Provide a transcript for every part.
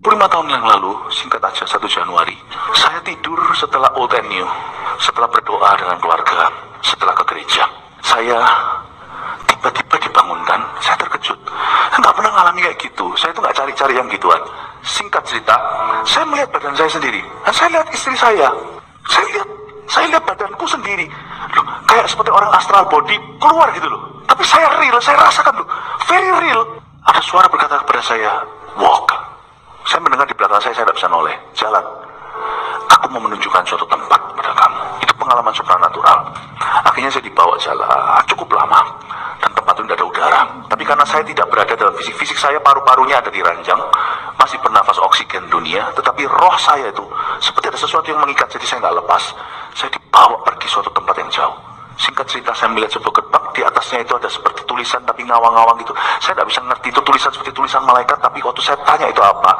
5 tahun yang lalu, singkat aja 1 Januari, saya tidur setelah Old and New, setelah berdoa dengan keluarga, setelah ke gereja. Saya tiba-tiba dibangunkan, saya terkejut. Nggak pernah ngalami kayak gitu, saya itu nggak cari-cari yang gituan. Singkat cerita, saya melihat badan saya sendiri, dan saya lihat istri saya. Saya lihat badanku sendiri. Loh, kayak seperti orang astral body keluar gitu loh. Tapi saya real, saya rasakan loh, very real. Ada suara berkata kepada saya, walk. Saya mendengar di belakang saya tidak bisa noleh, jalan. Aku mau menunjukkan suatu tempat pada kamu. Itu pengalaman supranatural. Akhirnya saya dibawa jalan cukup lama, dan tempat itu tidak ada udara. Tapi karena saya tidak berada dalam fisik saya, paru-parunya ada di ranjang, masih bernafas oksigen dunia, tetapi roh saya itu seperti ada sesuatu yang mengikat, jadi saya nggak lepas. Saya dibawa pergi suatu tempat yang jauh. Singkat cerita, saya melihat sebuah gerbang, di atasnya itu ada seperti tulisan tapi ngawang-ngawang gitu. Saya tidak bisa ngerti itu tulisan seperti tulisan malaikat, tapi waktu saya tanya itu apa,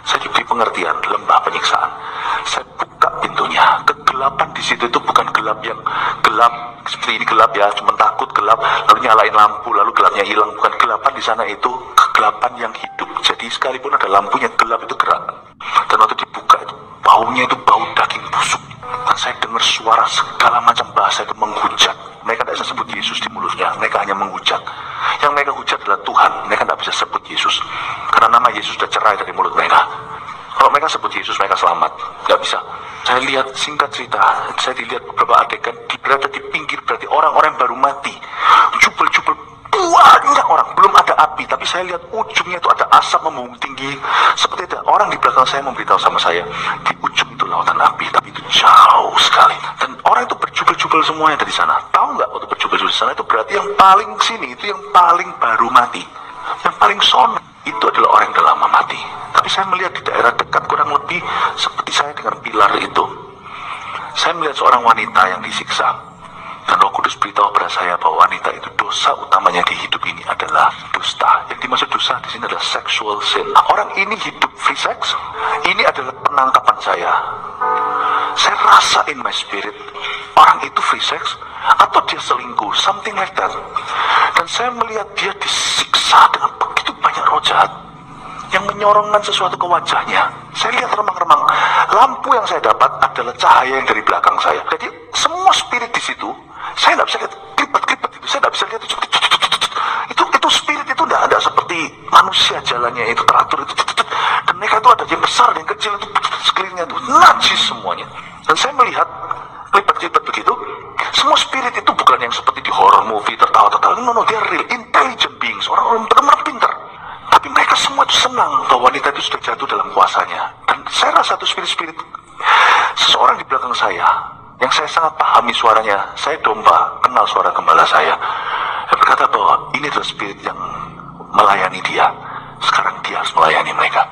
saya diberi pengertian, lembah penyiksaan. Saya buka pintunya, kegelapan di situ itu bukan gelap yang gelap seperti ini gelap ya, cuma takut gelap, lalu nyalain lampu, lalu gelapnya hilang. Bukan, gelapan di sana itu kegelapan yang hidup. Jadi sekalipun ada lampunya, gelap itu gerak. Dan waktu dibuka itu, baunya itu bau daging busuk. Dan saya dengar suara segala macam bahasa itu menghujat. Mereka tidak bisa sebut Yesus di mulutnya, mereka hanya menghujat. Yang mereka hujat adalah Tuhan, mereka tidak bisa sebut Yesus. Karena nama Yesus sudah cerai dari mulut mereka. Kalau mereka sebut Yesus, mereka selamat. Nggak bisa. Saya lihat, singkat cerita, saya dilihat beberapa adegan, berada di pinggir, berarti orang-orang yang baru mati. Jubel-jubel, banyak orang, belum ada api, tapi saya lihat ujungnya itu ada asap membumbung tinggi. Seperti ada orang di belakang saya memberitahu sama saya, di ujung itu lautan api, tapi itu jauh sekali. Dan orang itu berjubel-jubel semuanya dari sana. Tahu nggak, waktu berjubel-jubel di sana itu berarti yang paling sini, itu yang paling baru mati. Yang paling sono, itu adalah orang yang udah lama mati. Tapi saya melihat di daerah dekat kurang lebih seperti saya dengan pilar itu. Saya melihat seorang wanita yang disiksa. Dan Roh Kudus beritahu pada saya bahwa wanita itu dosa utamanya di hidup ini adalah dusta. Yang dimaksud dosa di sini adalah sexual sin. Orang ini hidup free sex. Ini adalah penangkapan saya. Saya rasa in my spirit, orang itu free sex atau dia selingkuh, something like that. Dan saya melihat dia disiksa dengan begitu banyak roh jahat yang menyorongkan sesuatu ke wajahnya. Saya lihat remang-remang. Lampu yang saya dapat adalah cahaya yang dari belakang saya. Jadi semua spirit di situ, saya tidak bisa lihat klipet-klipet itu. Saya tidak bisa lihat itu spirit itu tidak ada seperti manusia jalannya itu teratur itu. Dan mereka itu ada yang besar, yang kecil itu sekelilingnya itu najis semuanya. Dan saya melihat klipet-klipet begitu. Semua spirit itu bukan yang seperti di horror movie tertawa-tertawa. No, they are real intelligent beings. Orang-orang benar-benar pintar. Tapi mereka semua itu senang bahwa wanita itu sudah jatuh dalam kuasanya. Dan saya rasa itu spirit-spirit seseorang di belakang saya, yang saya sangat pahami suaranya. Saya domba, kenal suara gembala saya. Dia berkata bahwa ini adalah spirit yang melayani dia. Sekarang dia harus melayani mereka.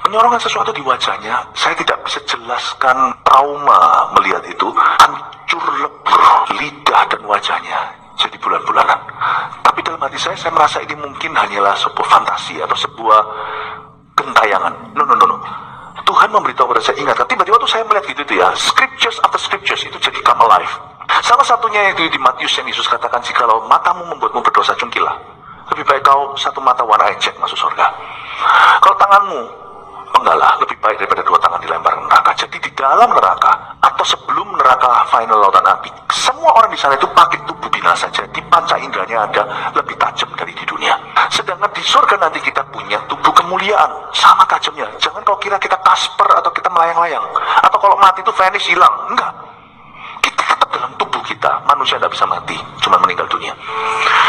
Menyorongkan sesuatu di wajahnya, saya tidak bisa jelaskan trauma melihat itu. Hancur lebur lidah dan wajahnya jadi bulan-bulanan. Tapi dalam hati saya merasa ini mungkin hanyalah sebuah fantasi atau sebuah gentayangan. No. Tuhan memberitahu pada saya, ingat, tiba-tiba waktu saya melihat gitu itu ya, scriptures after scriptures itu jadi come alive. Salah satunya itu di Matius yang Yesus katakan, jikalau matamu membuatmu berdosa, cungkilah. Lebih baik kau satu mata one eye check masuk surga. Kalau tanganmu penggalah, lebih baik daripada 2 tangan dilempar ke neraka. Jadi di dalam neraka atau sebelum neraka final lautan api, semua orang di sana itu pakai tubuh binasa. Jadi panca inderanya ada lebih tajam dari di dunia. Sedangkan di surga nanti kita punya tubuh kemuliaan, sama tajamnya. Jangan kau kira kita Kasper atau kita melayang-layang, atau kalau mati itu vanish hilang. Enggak. Kita tetap dalam tubuh kita. Manusia tidak bisa mati, cuma meninggal dunia.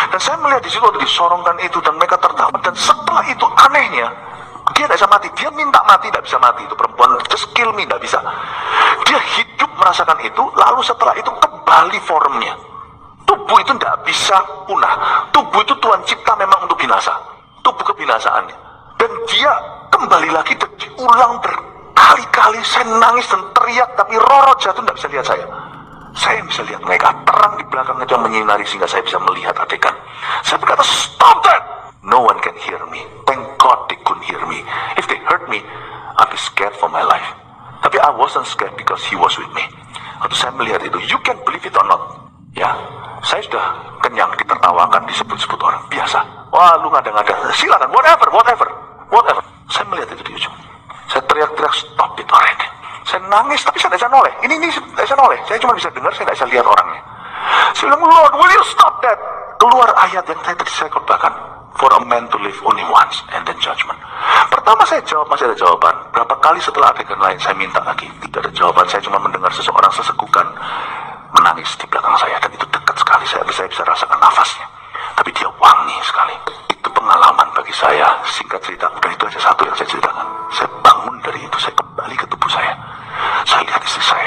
Dan saya melihat di situ waktu disorongkan itu dan mereka tertawa. Dan setelah itu anehnya, dia tidak bisa mati, dia minta mati, tidak bisa mati. Itu perempuan, just kill me, tidak bisa. Dia hidup merasakan itu, lalu setelah itu kembali formnya. Tubuh itu tidak bisa punah. Tubuh itu Tuhan cipta memang untuk binasa. Tubuh kebinasaannya. Dan dia kembali lagi dan diulang berkali-kali. Saya nangis dan teriak, tapi roh jatuh tidak bisa lihat saya. Saya bisa lihat mereka, terang di belakang itu yang menyinari sehingga saya bisa melihat adegan. Saya berkata, stop that! No one can hear me. Thank God they couldn't hear me. If they heard me, I'd be scared for my life. Tapi I wasn't scared because he was with me. Waktu saya melihat itu, you can believe it or not. Ya, saya sudah kenyang ditertawakan, disebut-sebut orang biasa. Wah, lu ngada-ngada. Silakan, whatever. Saya melihat itu di ujung. Saya nangis, tapi saya tidak bisa noleh. Ini tidak bisa noleh. Saya cuma bisa dengar, saya tidak bisa lihat orangnya. Saya bilang, Lord, will you stop that? Keluar ayat yang tadi saya khotbahkan. For a man to live only once and then judgment. Pertama saya jawab, masih ada jawaban. Berapa kali setelah adegan lain saya minta lagi, tidak ada jawaban. Saya cuma mendengar seseorang sesekukan menangis di belakang saya, dan itu dekat sekali. Saya bisa rasakan nafasnya, tapi dia wangi sekali. Itu pengalaman bagi saya. Singkat cerita, udah itu aja satu yang saya ceritakan. Saya bangun dari itu, saya kembali ke tubuh saya. Saya lihat istri saya